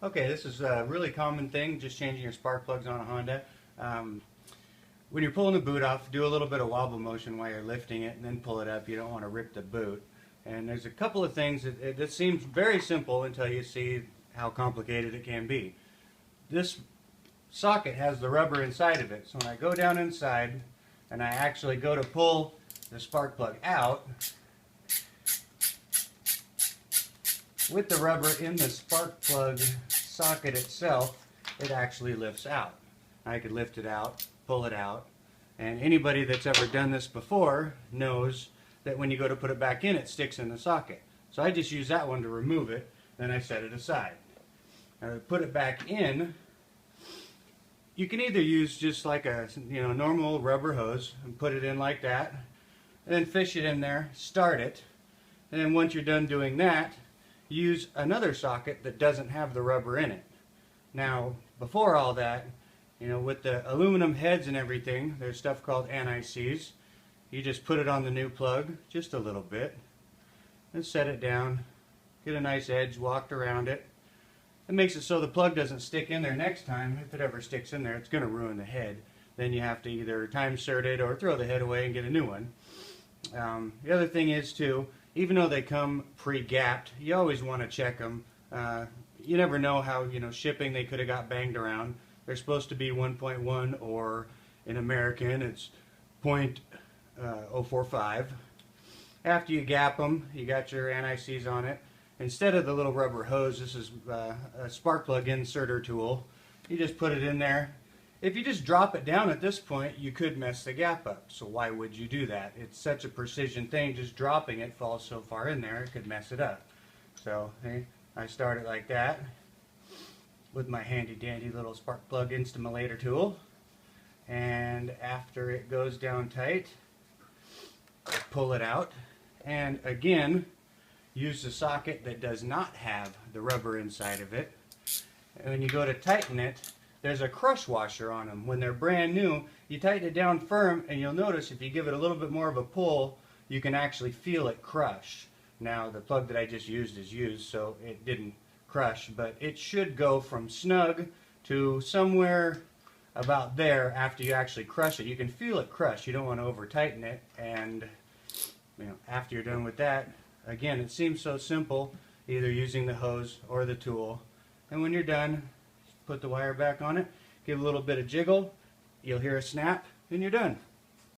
Okay, this is a really common thing, just changing your spark plugs on a Honda. Um, when you're pulling the boot off, do a little bit of wobble motion while you're lifting it and then pull it up. You don't want to rip the boot. And there's a couple of things that seems very simple until you see how complicated it can be. This socket has the rubber inside of it, so when I go down inside and I actually go to pull the spark plug out, with the rubber in the spark plug socket itself, it actually lifts out. I could lift it out, pull it out, and anybody that's ever done this before knows that when you go to put it back in, it sticks in the socket. So I just use that one to remove it, then I set it aside. Now to put it back in, you can either use just like a normal rubber hose and put it in like that, and then fish it in there, start it, and then once you're done doing that, use another socket that doesn't have the rubber in it. Now, before all that, with the aluminum heads and everything, there's stuff called anti-seize. You just put it on the new plug, just a little bit, and set it down, get a nice edge walked around it. It makes it so the plug doesn't stick in there next time. If it ever sticks in there, it's going to ruin the head. Then you have to either time insert it or throw the head away and get a new one. The other thing is too, even though they come pre-gapped, you always want to check them. You never know how, shipping they could have got banged around. They're supposed to be 1.1 or in American it's 0.045. After you gap them, you got your anti-seize on it. Instead of the little rubber hose, this is a spark plug inserter tool. You just put it in there. If you just drop it down at this point, you could mess the gap up. So why would you do that? It's such a precision thing, just dropping it falls so far in there, it could mess it up. So I start it like that with my handy dandy little spark plug Instamulator tool. And after it goes down tight, pull it out. And again, use the socket that does not have the rubber inside of it. And when you go to tighten it, there's a crush washer on them. When they're brand new, you tighten it down firm, and you'll notice if you give it a little bit more of a pull, you can actually feel it crush. Now, the plug that I just used is used, so it didn't crush, but it should go from snug to somewhere about there after you actually crush it. You can feel it crush. You don't want to over tighten it, and after you're done with that, again, it seems so simple, either using the hose or the tool. And when you're done, put the wire back on it, give it a little bit of jiggle, you'll hear a snap, and you're done.